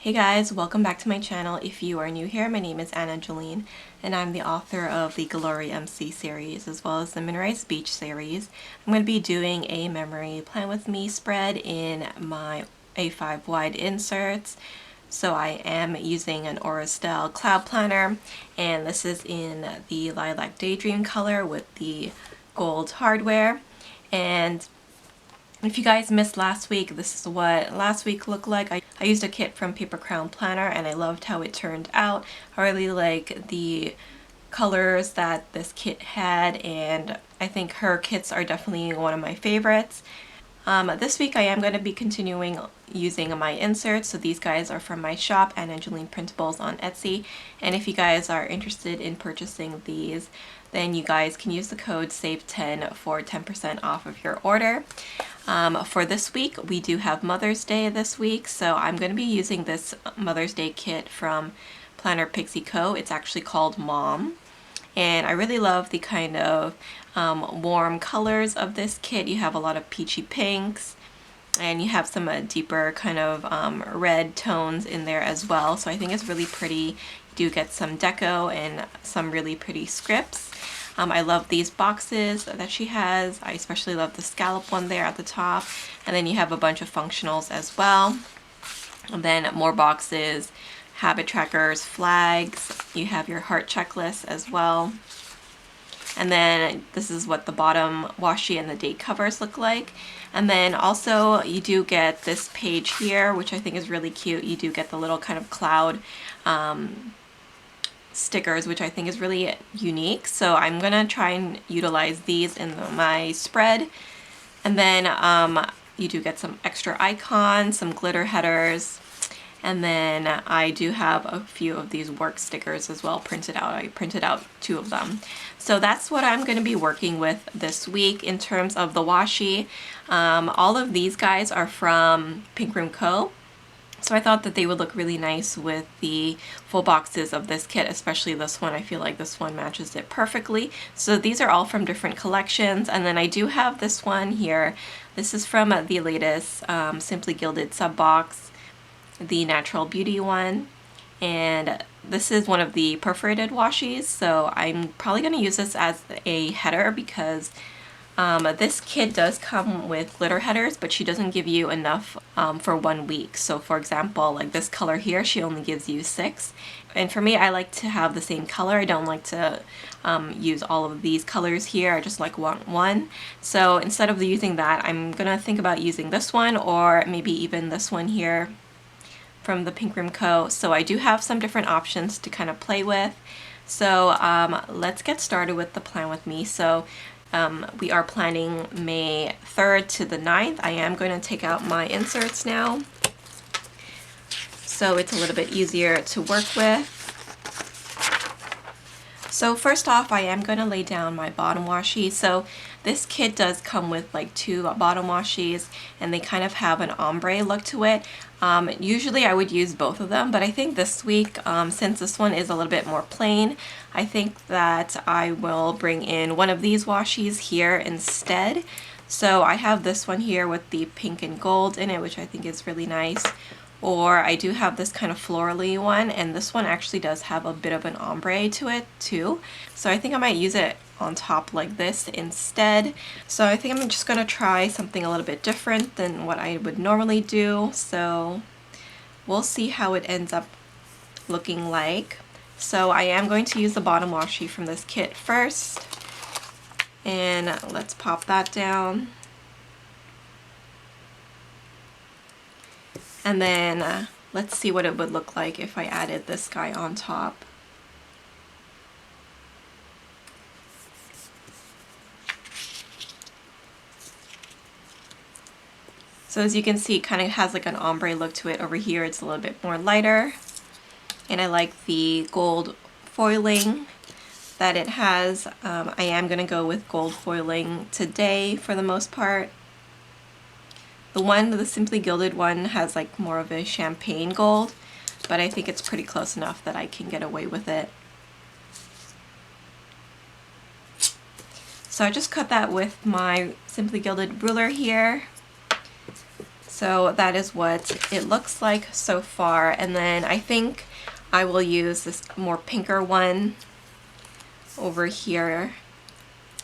Hey guys, welcome back to my channel. If you are new here, my name is Jolene, and I'm the author of the Glory MC series as well as the MOONRISE Beach series. I'm going to be doing a memory plan with me spread in my A5 wide inserts. So I am using an Estelle cloud planner, and this is in the Lilac Daydream color with the gold hardware. And if you guys missed last week, this is what last week looked like. I used a kit from Paper Crown Planner and I loved how it turned out. I really like the colors that this kit had, and I think her kits are definitely one of my favorites. This week I am going to be continuing using my inserts. So these guys are from my shop, AnaJolenePrintables on Etsy. And if you guys are interested in purchasing these, then you guys can use the code SAVE10 for 10% off of your order. For this week, we do have Mother's Day this week, so I'm going to be using this Mother's Day kit from planner Pixie Co. It's actually called Mom. And I really love the kind of warm colors of this kit. You have a lot of peachy pinks, and you have some deeper kind of red tones in there as well. So I think it's really pretty. You do get some deco and some really pretty scripts. I love these boxes that she has. I especially love the scallop one there at the top. And then you have a bunch of functionals as well. And then more boxes, habit trackers, flags. You have your heart checklist as well. And then this is what the bottom washi and the date covers look like. And then also you do get this page here, which I think is really cute. You do get the little kind of cloud stickers, which I think is really unique. So I'm gonna try and utilize these in my spread. And then you do get some extra icons, some glitter headers, and then I do have a few of these work stickers as well printed out. I printed out 2 of them. So that's what I'm going to be working with this week in terms of the washi. All of these guys are from Pixie Co. So I thought that they would look really nice with the full boxes of this kit, especially this one. I feel like this one matches it perfectly. So these are all from different collections. And then I do have this one here. This is from the latest Simply Gilded sub box, the Natural Beauty one. And this is one of the perforated washies. So I'm probably going to use this as a header because this kit does come with glitter headers, but she doesn't give you enough for 1 week. So for example, like this color here, she only gives you 6. And for me, I like to have the same color. I don't like to use all of these colors here. I just like one. So instead of using that, I'm gonna think about using this one or maybe even this one here from the Pixie Co. So I do have some different options to kind of play with. So let's get started with the plan with me. So we are planning May 3rd to the 9th. I am going to take out my inserts now, so it's a little bit easier to work with. So first off, I am going to lay down my bottom washi. So this kit does come with like 2 bottom washies, and they kind of have an ombre look to it. Usually I would use both of them, but I think this week, since this one is a little bit more plain, I think that I will bring in one of these washies here instead. So I have this one here with the pink and gold in it, which I think is really nice. Or I do have this kind of florally one, and this one actually does have a bit of an ombre to it too. So I think I might use it on top like this instead. So I think I'm just going to try something a little bit different than what I would normally do. So we'll see how it ends up looking like. So I am going to use the bottom washi from this kit first. And let's pop that down. And then let's see what it would look like if I added this guy on top. So as you can see, it kind of has like an ombre look to it. Over here it's a little bit more lighter. And I like the gold foiling that it has. I am going to go with gold foiling today for the most part. The Simply Gilded one has like more of a champagne gold, but I think it's pretty close enough that I can get away with it. So I just cut that with my Simply Gilded ruler here. So that is what it looks like so far. And then I think I will use this more pinker one over here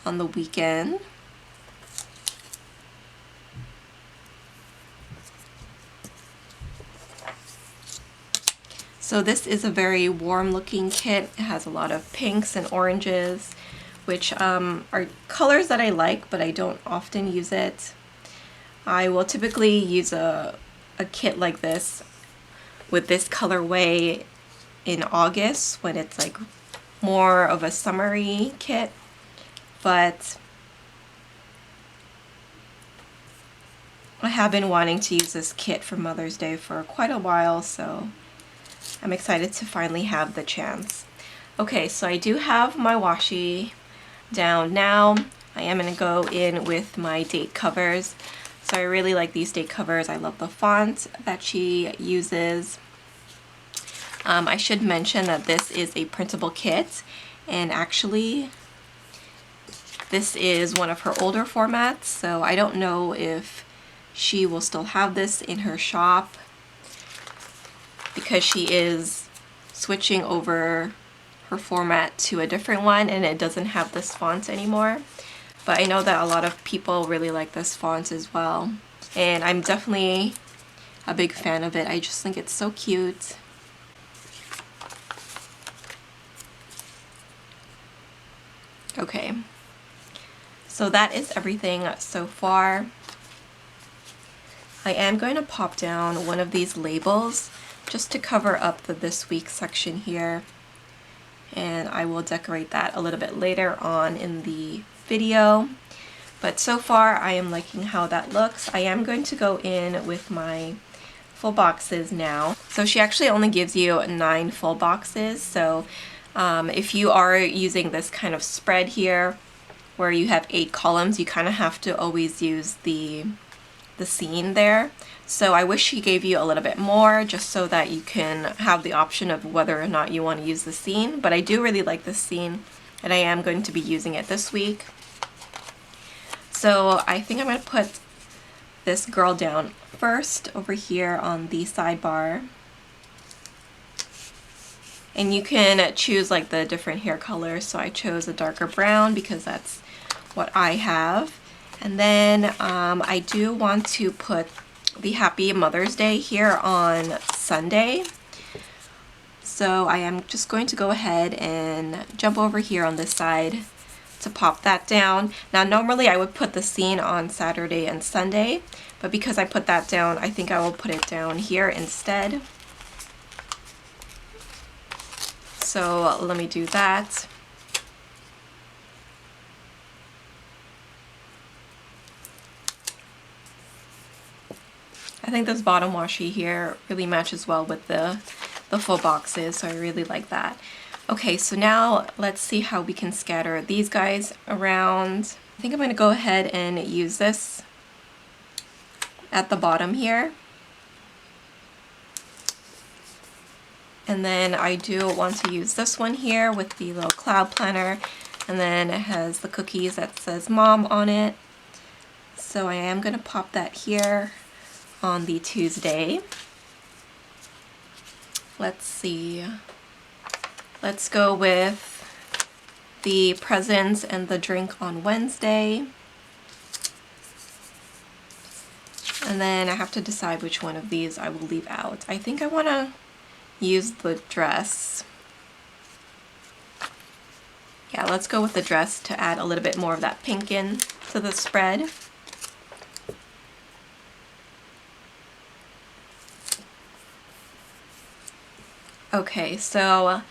on the weekend. So this is a very warm looking kit. It has a lot of pinks and oranges, which are colors that I like, but I don't often use it. I will typically use a kit like this with this colorway in August when it's like more of a summery kit, but I have been wanting to use this kit for Mother's Day for quite a while, so I'm excited to finally have the chance. Okay, so I do have my washi down now. I am going to go in with my date covers. So I really like these date covers. I love the font that she uses. I should mention that this is a printable kit, and actually this is one of her older formats, so I don't know if she will still have this in her shop because she is switching over her format to a different one and it doesn't have this font anymore. But I know that a lot of people really like this font as well, and I'm definitely a big fan of it. I just think it's so cute. Okay, so that is everything so far. I am going to pop down one of these labels just to cover up the this week section here, and I will decorate that a little bit later on in the video. But so far I am liking how that looks. I am going to go in with my full boxes now. So she actually only gives you 9 full boxes, so if you are using this kind of spread here where you have 8 columns, you kind of have to always use the scene there. So I wish she gave you a little bit more just so that you can have the option of whether or not you want to use the scene. But I do really like this scene and I am going to be using it this week. So I think I'm going to put this girl down first over here on the sidebar. And you can choose like the different hair colors. So I chose a darker brown because that's what I have. And then I do want to put the Happy Mother's Day here on Sunday. So I am just going to go ahead and jump over here on this side to pop that down. Now normally I would put the scene on Saturday and Sunday, but because I put that down, I think I will put it down here instead. So let me do that. I think this bottom washi here really matches well with the full boxes, so I really like that. Okay, so now let's see how we can scatter these guys around. I think I'm going to go ahead and use this at the bottom here. And then I do want to use this one here with the little cloud planner, and then it has the cookies that says Mom on it. So I am going to pop that here on the Tuesday. Let's see. Let's go with the presents and the drink on Wednesday. And then I have to decide which one of these I will leave out. I think I want to use the dress. Yeah, let's go with the dress to add a little bit more of that pink in to the spread. Okay, so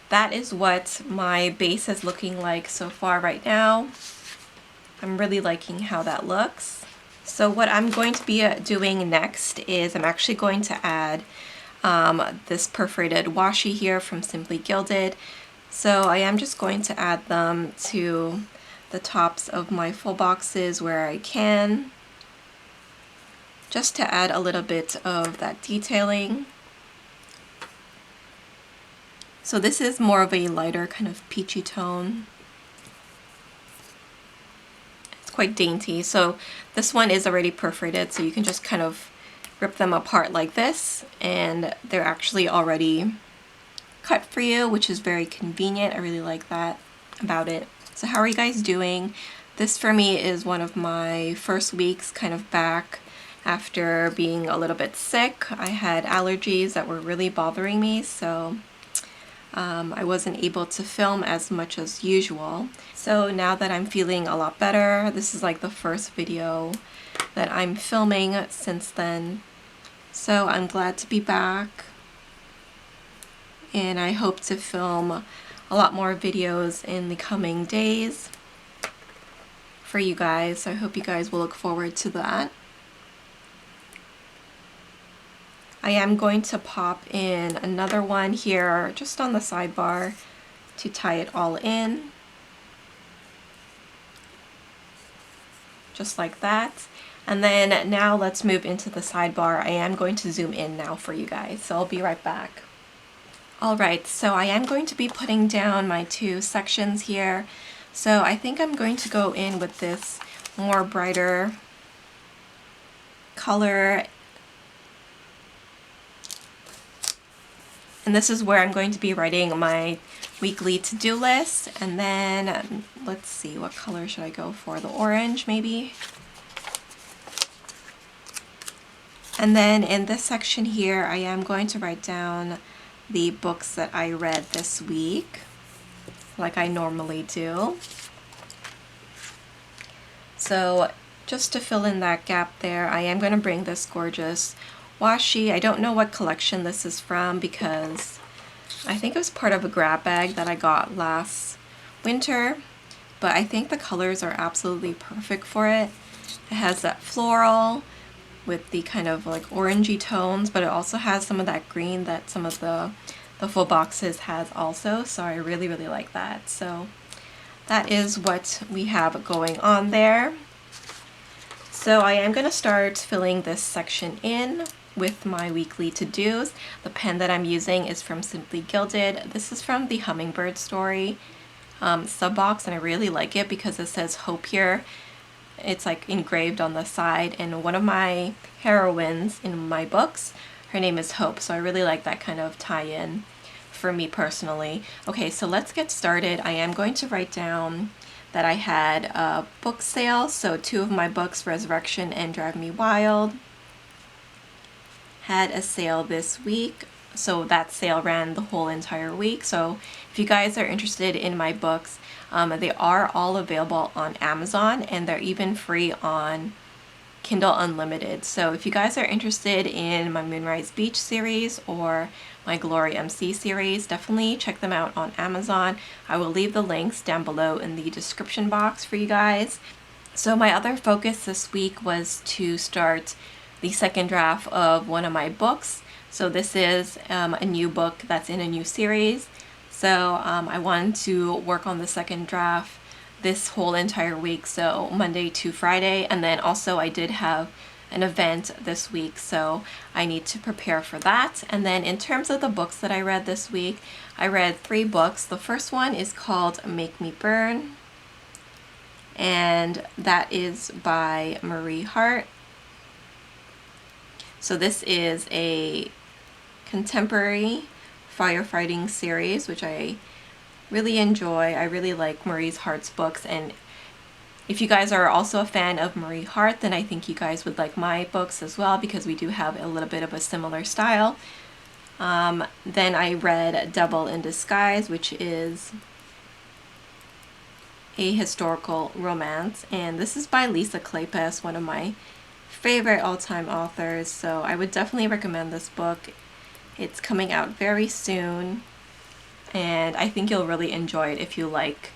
that is what my base is looking like so far right now. I'm really liking how that looks. So what I'm going to be doing next is I'm actually going to add this perforated washi here from Simply Gilded. So I am just going to add them to the tops of my full boxes where I can, just to add a little bit of that detailing. So this is more of a lighter kind of peachy tone. It's quite dainty. So this one is already perforated, so you can just kind of rip them apart like this, and they're actually already cut for you, which is very convenient. I really like that about it. So how are you guys doing? This for me is one of my first weeks kind of back after being a little bit sick. I had allergies that were really bothering me, so I wasn't able to film as much as usual. So now that I'm feeling a lot better, this is like the first video that I'm filming since then. So I'm glad to be back, and I hope to film a lot more videos in the coming days for you guys. So I hope you guys will look forward to that. I am going to pop in another one here just on the sidebar to tie it all in. Just like that. And then now let's move into the sidebar. I am going to zoom in now for you guys, so I'll be right back. Alright, so I am going to be putting down my two sections here. So I think I'm going to go in with this more brighter color. And this is where I'm going to be writing my weekly to-do list. And then, let's see, what color should I go for? The orange, maybe? And then in this section here, I am going to write down the books that I read this week, like I normally do. So just to fill in that gap there, I am going to bring this gorgeous washi. I don't know what collection this is from because I think it was part of a grab bag that I got last winter, but I think the colors are absolutely perfect for it. It has that floral with the kind of like orangey tones, but it also has some of that green that some of the full boxes has also, so I really like that. So that is what we have going on there. So I am going to start filling this section in with my weekly to-dos. The pen that I'm using is from Simply Gilded. This is from the Hummingbird Story sub box, and I really like it because it says Hope here. It's like engraved on the side, and one of my heroines in my books, her name is Hope, so I really like that kind of tie-in for me personally. Okay, so let's get started. I am going to write down that I had a book sale, so two of my books, Resurrection and Drive Me Wild, had a sale this week. So that sale ran the whole entire week. So if you guys are interested in my books, they are all available on Amazon, and they're even free on Kindle Unlimited. So if you guys are interested in my Moonrise Beach series or my Glory MC series, definitely check them out on Amazon. I will leave the links down below in the description box for you guys. So my other focus this week was to start the second draft of one of my books. So this is a new book that's in a new series. So I wanted to work on the second draft this whole entire week, so Monday to Friday, and then also I did have an event this week, so I need to prepare for that. And then in terms of the books that I read this week, I read 3 books. The first one is called Make Me Burn, and that is by Marie Hart. So this is a contemporary firefighting series, which I really enjoy. I really like Marie Hart's books, and if you guys are also a fan of Marie Hart, then I think you guys would like my books as well, because we do have a little bit of a similar style. Then I read Devil in Disguise, which is a historical romance, and this is by Lisa Kleypas, one of my favorite all-time authors, so I would definitely recommend this book. It's coming out very soon, and I think you'll really enjoy it if you like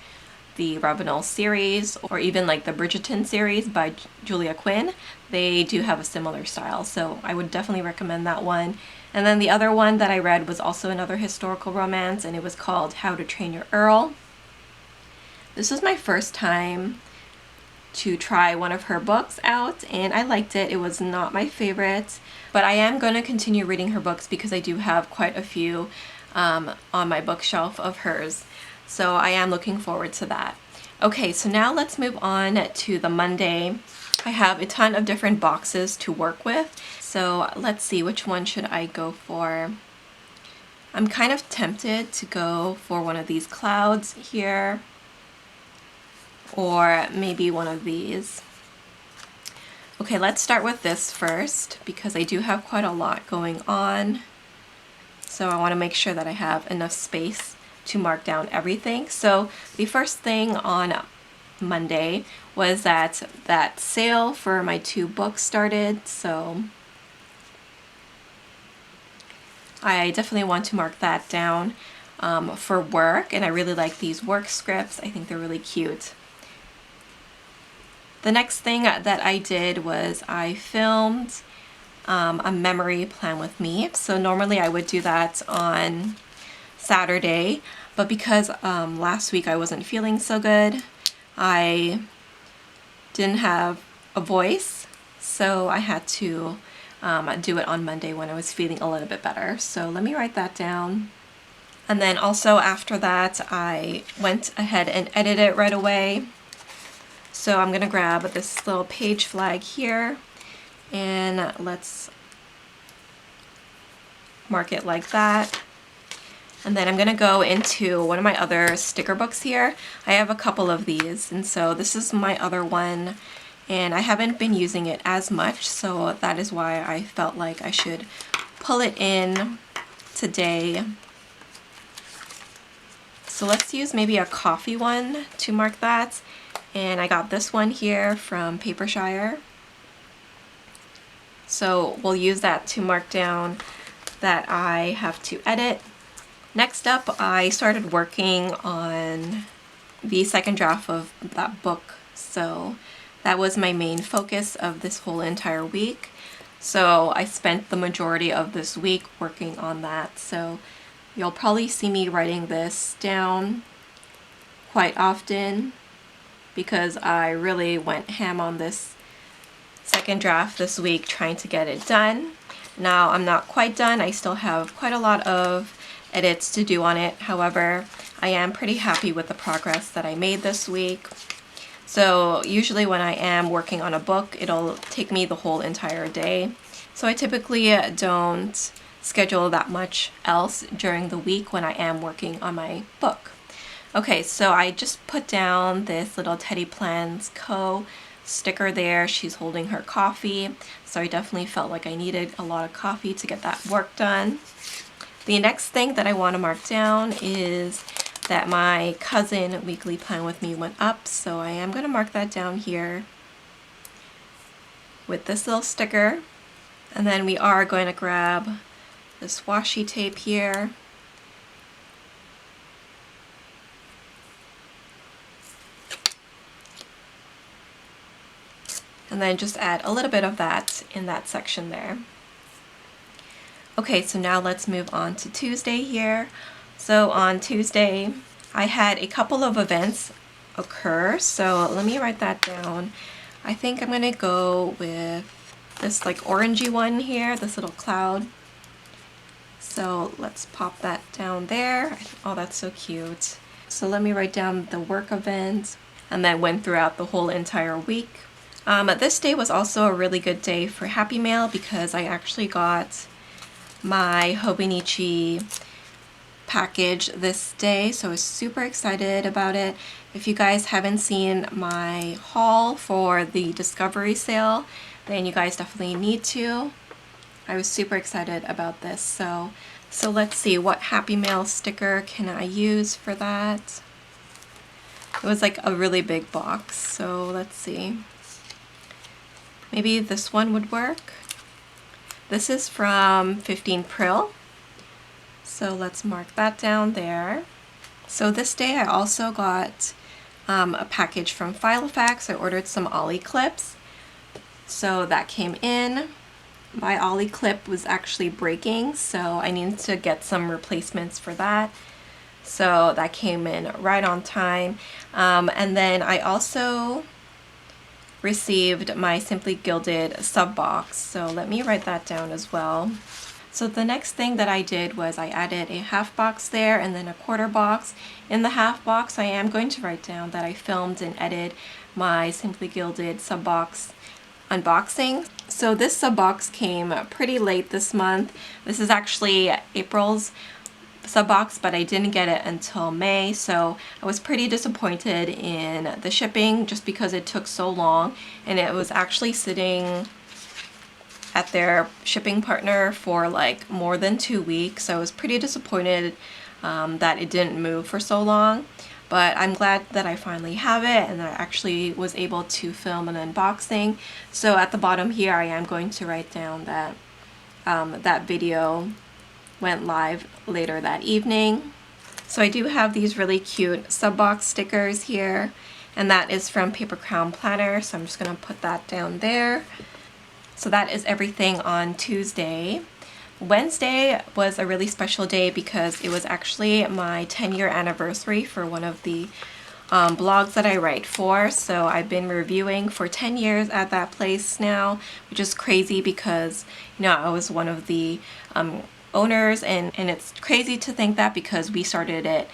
the Ravenel series, or even like the Bridgerton series by Julia Quinn. They do have a similar style, so I would definitely recommend that one. And then the other one that I read was also another historical romance, and it was called How to Train Your Earl. This was my first time to try one of her books out, and I liked it. It was not my favorite, but I am going to continue reading her books because I do have quite a few on my bookshelf of hers, so I am looking forward to that. Okay, so now let's move on to the Monday. I have a ton of different boxes to work with. So let's see, which one should I go for? I'm kind of tempted to go for one of these clouds here, or maybe one of these. Okay, let's start with this first because I do have quite a lot going on. So I want to make sure that I have enough space to mark down everything. So the first thing on Monday was that sale for my 2 books started, so I definitely want to mark that down for work, and I really like these work scripts. I think they're really cute. The next thing that I did was I filmed a memory plan with me. So normally I would do that on Saturday, but because last week I wasn't feeling so good, I didn't have a voice, so I had to do it on Monday when I was feeling a little bit better. So let me write that down. And then also after that, I went ahead and edited it right away. So I'm gonna grab this little page flag here and let's mark it like that. And then I'm gonna go into one of my other sticker books here. I have a couple of these, and so this is my other one, and I haven't been using it as much, so that is why I felt like I should pull it in today. So let's use maybe a coffee one to mark that. And I got this one here from Papershire. So we'll use that to mark down that I have to edit. Next up, I started working on the second draft of that book. So that was my main focus of this whole entire week. So I spent the majority of this week working on that. So you'll probably see me writing this down quite often because I really went ham on this second draft this week trying to get it done. Now I'm not quite done. I still have quite a lot of edits to do on it. However, I am pretty happy with the progress that I made this week. So usually when I am working on a book, it'll take me the whole entire day. So I typically don't schedule that much else during the week when I am working on my book. Okay, so I just put down this little Teddy Plans Co. sticker there. She's holding her coffee. So I definitely felt like I needed a lot of coffee to get that work done. The next thing that I want to mark down is that my cousin weekly plan with me went up. So I am going to mark that down here with this little sticker. And then we are going to grab this washi tape here. And then just add a little bit of that in that section there. Okay, so now let's move on to Tuesday here. So on Tuesday, I had a couple of events occur. So let me write that down. I think I'm gonna go with this like orangey one here, this little cloud. So let's pop that down there. Oh, that's so cute. So let me write down the work event, and then went throughout the whole entire week. This day was also a really good day for Happy Mail because I actually got my Hobonichi package this day, so I was super excited about it. If you guys haven't seen my haul for the Discovery sale, then you guys definitely need to. I was super excited about this. So let's see, what Happy Mail sticker can I use for that? It was like a really big box, so let's see. Maybe this one would work. This is from 15 Prill. So let's mark that down there. So this day I also got a package from Filofax. I ordered some Ollie clips. So that came in. My Ollie clip was actually breaking, so I needed to get some replacements for that. So that came in right on time. And then I also received my Simply Gilded sub box. So let me write that down as well. So the next thing that I did was I added a half box there and then a quarter box. In the half box I am going to write down that I filmed and edited my Simply Gilded sub box unboxing. So this sub box came pretty late this month. This is actually April's sub box, but I didn't get it until May, so I was pretty disappointed in the shipping just because it took so long, and it was actually sitting at their shipping partner for like more than 2 weeks, so I was pretty disappointed that it didn't move for so long. But I'm glad that I finally have it and I actually was able to film an unboxing. So at the bottom here I am going to write down that that video went live later that evening. So I do have these really cute sub box stickers here, and that is from Paper Crown Planner, so I'm just going to put that down there. So that is everything on Tuesday. Wednesday was a really special day because it was actually my 10-year anniversary for one of the blogs that I write for. So I've been reviewing for 10 years at that place now, which is crazy because, you know, I was one of the owners, and it's crazy to think that because we started it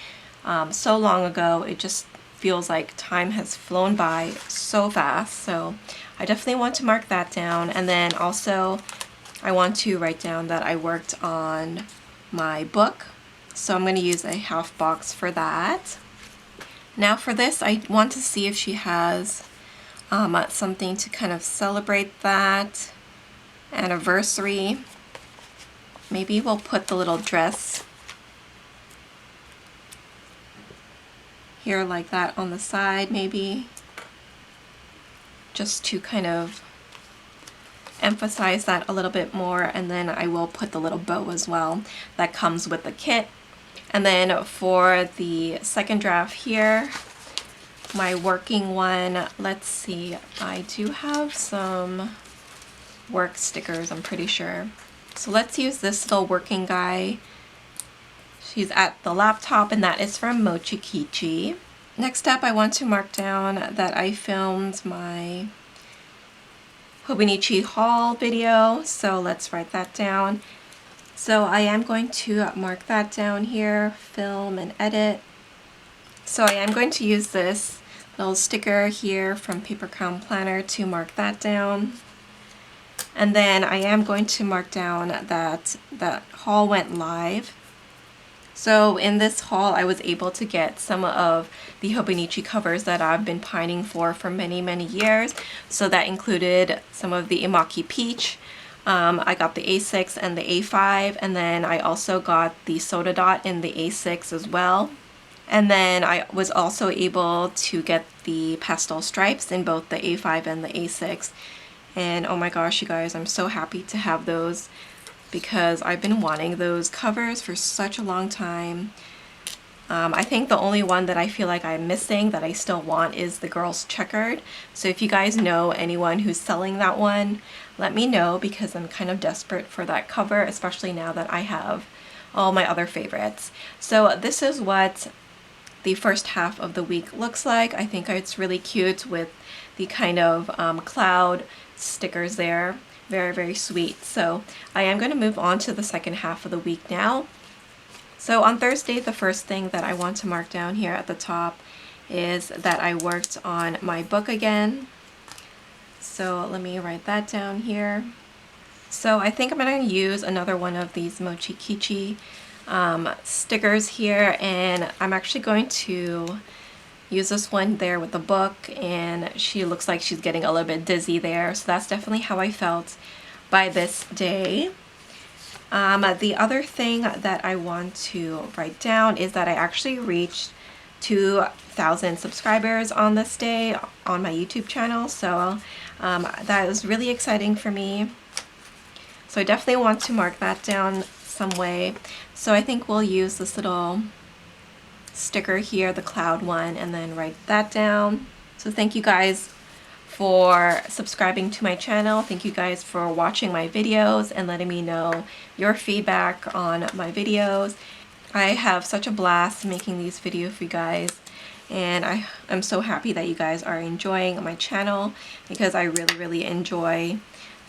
so long ago. It just feels like time has flown by so fast. So I definitely want to mark that down. And then also I want to write down that I worked on my book, so I'm going to use a half box for that. Now for this, I want to see if she has something to kind of celebrate that anniversary. Maybe we'll put the little dress here like that on the side, maybe, just to kind of emphasize that a little bit more. And then I will put the little bow as well that comes with the kit. And then for the second draft here, my working one, let's see, I do have some work stickers, I'm pretty sure. So let's use this little working guy. She's at the laptop, and that is from Mochi Kichi. Next up, I want to mark down that I filmed my Hobonichi haul video, so let's write that down. So I am going to mark that down here, film and edit. So I am going to use this little sticker here from Paper Crown Planner to mark that down. And then I am going to mark down that that haul went live. So in this haul, I was able to get some of the Hobonichi covers that I've been pining for many, many years. So that included some of the Imaki Peach. I got the A6 and the A5, and then I also got the Soda Dot in the A6 as well. And then I was also able to get the pastel stripes in both the A5 and the A6. And oh my gosh, you guys, I'm so happy to have those, because I've been wanting those covers for such a long time. I think the only one that I feel like I'm missing that I still want is the Girls Checkered. So if you guys know anyone who's selling that one, let me know, because I'm kind of desperate for that cover, especially now that I have all my other favorites. So this is what the first half of the week looks like. I think it's really cute with the kind of cloud stickers there. Very, very sweet. So I am going to move on to the second half of the week now. So on Thursday, the first thing that I want to mark down here at the top is that I worked on my book again. So let me write that down here. So I think I'm going to use another one of these Mochi Kichi stickers here, and I'm actually going to use this one there with the book, and she looks like she's getting a little bit dizzy there, so that's definitely how I felt by this day. The other thing that I want to write down is that I actually reached 2,000 subscribers on this day on my YouTube channel, so that is really exciting for me. So I definitely want to mark that down some way. So I think we'll use this little sticker here, the cloud one, and then write that down. So thank you guys for subscribing to my channel. Thank you guys for watching my videos and letting me know your feedback on my videos. I have such a blast making these videos for you guys, and I'm so happy that you guys are enjoying my channel, because I really, really enjoy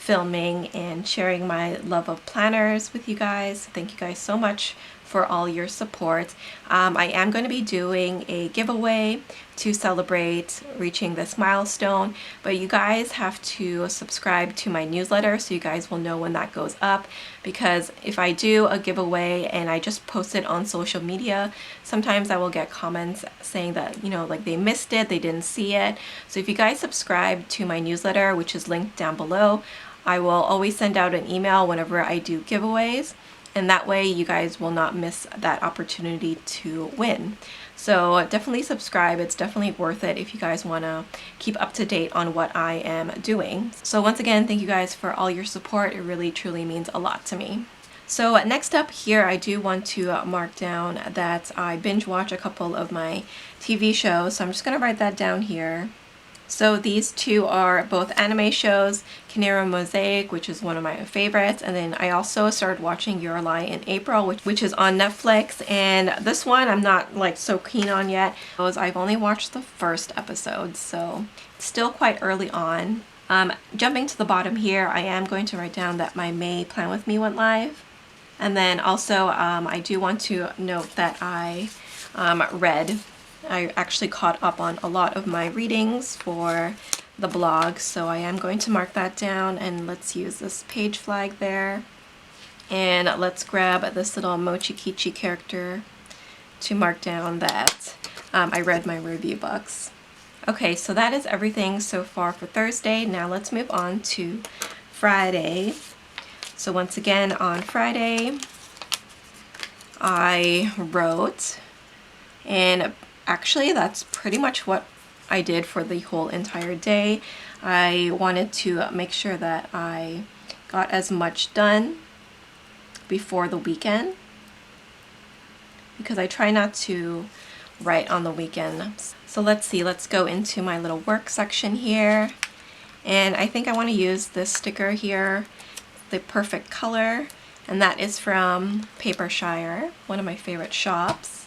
filming and sharing my love of planners with you guys. Thank you guys so much for all your support. I am going to be doing a giveaway to celebrate reaching this milestone, but you guys have to subscribe to my newsletter so you guys will know when that goes up, because if I do a giveaway and I just post it on social media, sometimes I will get comments saying that, you know, like they missed it, they didn't see it. So if you guys subscribe to my newsletter, which is linked down below, I will always send out an email whenever I do giveaways, and that way you guys will not miss that opportunity to win. So definitely subscribe. It's definitely worth it if you guys want to keep up to date on what I am doing. So once again, thank you guys for all your support. It really truly means a lot to me. So next up here, I do want to mark down that I binge watch a couple of my TV shows. So I'm just going to write that down here. So these two are both anime shows, Canary Mosaic, which is one of my favorites, and then I also started watching Your Lie in April, which is on Netflix, and this one I'm not like so keen on yet, because I've only watched the first episode, so it's still quite early on. Jumping to the bottom here, I am going to write down that my May Plan With Me went live, and then also I do want to note that I actually caught up on a lot of my readings for the blog, so I am going to mark that down, and let's use this page flag there. And let's grab this little Mochi Kichi character to mark down that I read my review books. Okay, so that is everything so far for Thursday. Now let's move on to Friday. So once again, on Friday, I wrote, and actually, that's pretty much what I did for the whole entire day. I wanted to make sure that I got as much done before the weekend, because I try not to write on the weekend. So let's see, let's go into my little work section here. And I think I want to use this sticker here, the perfect color, and that is from Papershire, one of my favorite shops.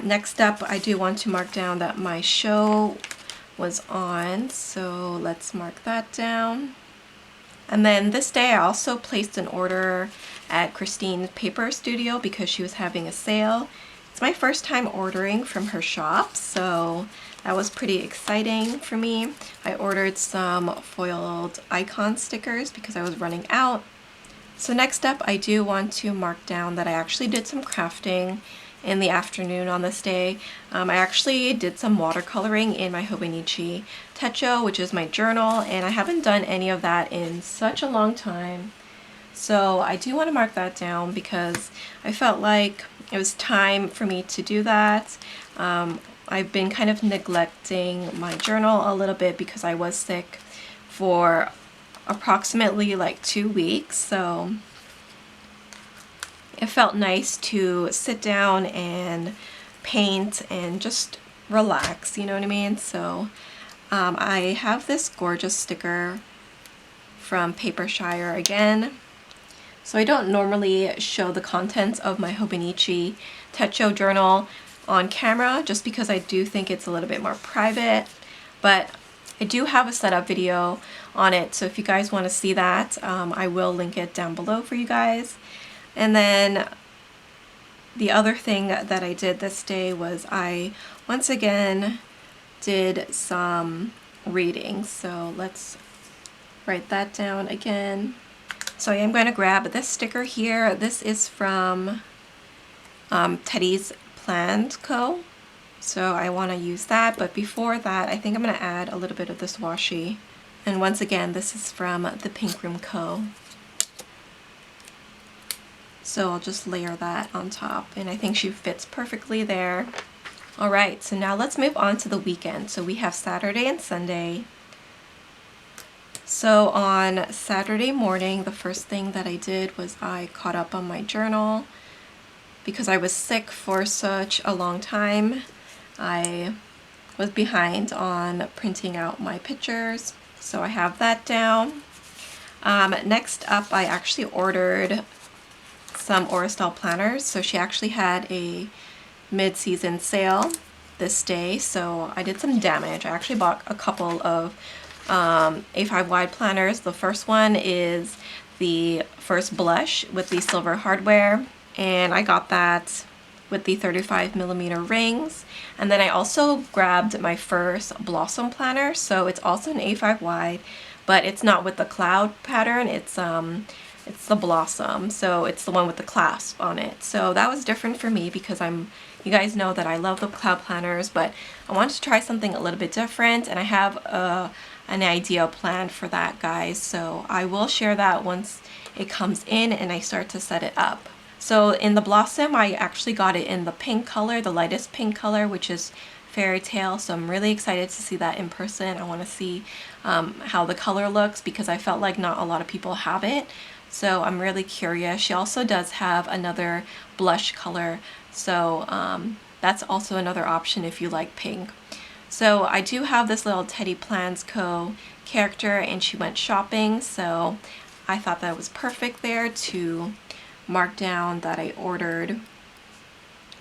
Next up, I do want to mark down that my show was on, so let's mark that down. And then this day I also placed an order at Christine's Paper Studio because she was having a sale. It's my first time ordering from her shop, so that was pretty exciting for me. I ordered some foiled icon stickers because I was running out. So next up, I do want to mark down that I actually did some crafting in the afternoon on this day. I actually did some watercoloring in my Hobonichi Techo, which is my journal, and I haven't done any of that in such a long time. So I do want to mark that down because I felt like it was time for me to do that. I've been kind of neglecting my journal a little bit because I was sick for approximately like 2 weeks, so it felt nice to sit down and paint and just relax, you know what I mean? So I have this gorgeous sticker from Papershire again. So I don't normally show the contents of my Hobonichi Techo journal on camera just because I do think it's a little bit more private, but I do have a setup video on it, so if you guys want to see that, I will link it down below for you guys. And then the other thing that I did this day was I once again did some reading. So let's write that down again. So I am going to grab this sticker here. This is from Teddy's Plant Co. So I want to use that, but before that I think I'm going to add a little bit of this washi. And once again, this is from the Pink Room Co. So I'll just layer that on top, and I think she fits perfectly there. Alright, so now let's move on to the weekend. So we have Saturday and Sunday. So on Saturday morning, the first thing that I did was I caught up on my journal. Because I was sick for such a long time, I was behind on printing out my pictures. So I have that down. Next up, I actually ordered some Estelle planners. So she actually had a mid-season sale this day, so I did some damage. I actually bought a couple of A5 wide planners. The first one is the first blush with the silver hardware, and I got that with the 35mm rings. And then I also grabbed my first Blossom planner, so it's also an A5 wide, but it's not with the cloud pattern, it's the Blossom, so it's the one with the clasp on it. So that was different for me because you guys know that I love the cloud planners, but I wanted to try something a little bit different, and I have an idea planned for that, guys, so I will share that once it comes in and I start to set it up. So in the Blossom, I actually got it in the pink color, the lightest pink color, which is Fairy Tale, so I'm really excited to see that in person. I want to see how the color looks because I felt like not a lot of people have it, so I'm really curious. She also does have another blush color, so that's also another option if you like pink. So I do have this little Teddy Plans Co character, and she went shopping, so I thought that was perfect there to mark down that I ordered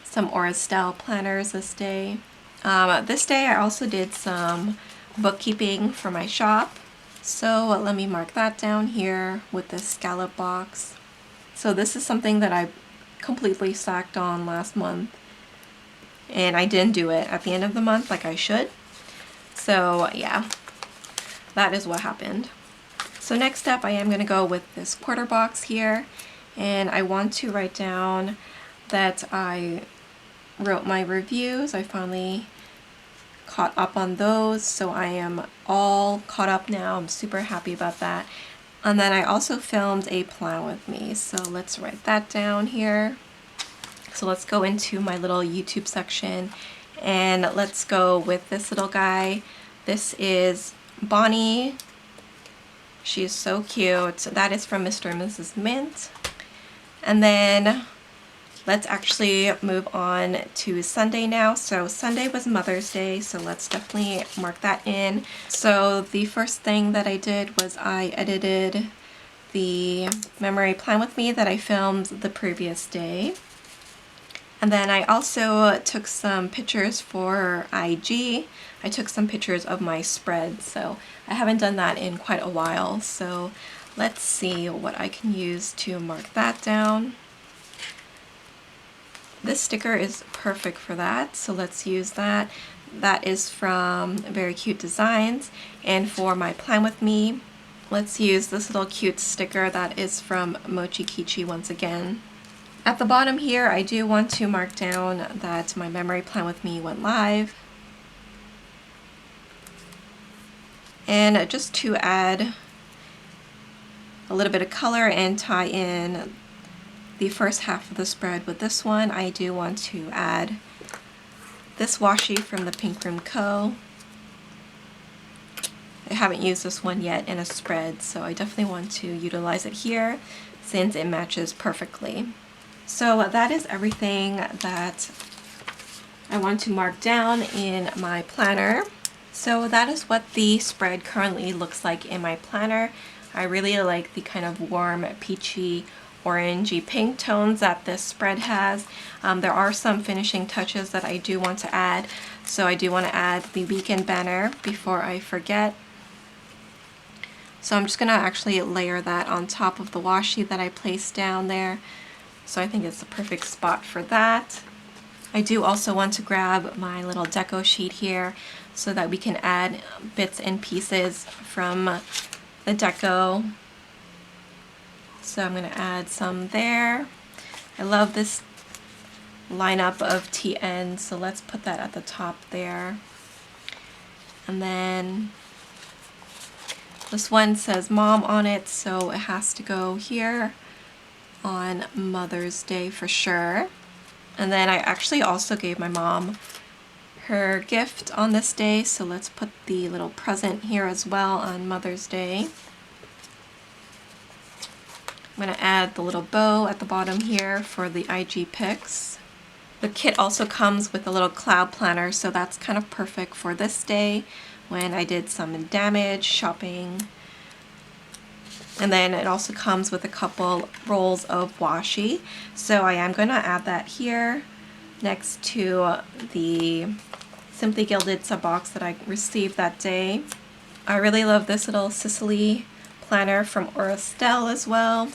some Estelle planners this day. This day I also did some bookkeeping for my shop, so let me mark that down here with this scallop box. So this is something that I completely slacked on last month, and I didn't do it at the end of the month like I should. So yeah, that is what happened. So next up I am going to go with this quarter box here, and I want to write down that I wrote my reviews. I finally caught up on those, so I am all caught up now. I'm super happy about that. And then I also filmed a plan with me, so let's write that down here. So let's go into my little YouTube section, and let's go with this little guy. This is Bonnie. She is so cute. That is from Mr. and Mrs. Mint. And then let's actually move on to Sunday now. So Sunday was Mother's Day, so let's definitely mark that in. So the first thing that I did was I edited the memory plan with me that I filmed the previous day. And then I also took some pictures for IG. I took some pictures of my spread, so I haven't done that in quite a while. So let's see what I can use to mark that down. This sticker is perfect for that, so let's use that. That is from Very Cute Designs. And for my plan with me, let's use this little cute sticker that is from Mochi Kichi once again. At the bottom here, I do want to mark down that my memory plan with me went live. And just to add a little bit of color and tie in the first half of the spread with this one, I do want to add this washi from the Pink Room Co. I haven't used this one yet in a spread, so I definitely want to utilize it here since it matches perfectly. So that is everything that I want to mark down in my planner. So that is what the spread currently looks like in my planner. I really like the kind of warm peachy orangey pink tones that this spread has. There are some finishing touches that I do want to add. So I do want to add the weekend banner before I forget. So I'm just going to actually layer that on top of the washi that I placed down there. So I think it's the perfect spot for that. I do also want to grab my little deco sheet here so that we can add bits and pieces from the deco. So I'm going to add some there. I love this lineup of TN, so let's put that at the top there. And then this one says Mom on it, so it has to go here on Mother's Day for sure. And then I actually also gave my mom her gift on this day, so let's put the little present here as well on Mother's Day. I'm going to add the little bow at the bottom here for the IG pics. The kit also comes with a little cloud planner, so that's kind of perfect for this day when I did some damage shopping. And then it also comes with a couple rolls of washi, so I am going to add that here next to the Simply Gilded sub box that I received that day. I really love this little Sicily planner from Estelle as well.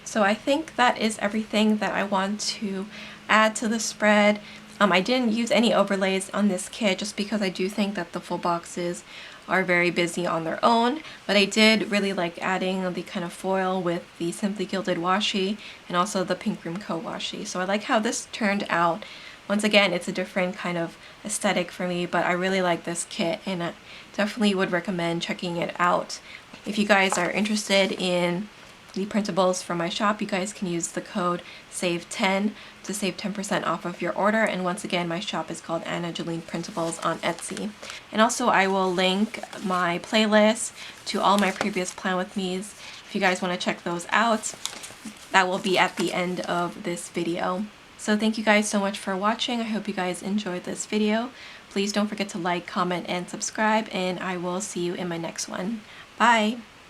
So I think that is everything that I want to add to the spread. I didn't use any overlays on this kit just because I do think that the full boxes are very busy on their own, but I did really like adding the kind of foil with the Simply Gilded washi and also the Printables Co washi. So I like how this turned out. Once again, it's a different kind of aesthetic for me, but I really like this kit and I definitely would recommend checking it out. If you guys are interested in the printables from my shop, you guys can use the code SAVE10 to save 10% off of your order. And once again, my shop is called AnaJolenePrintables on Etsy. And also I will link my playlist to all my previous Plan With Me's. If you guys want to check those out, that will be at the end of this video. So thank you guys so much for watching. I hope you guys enjoyed this video. Please don't forget to like, comment, and subscribe, and I will see you in my next one. Bye!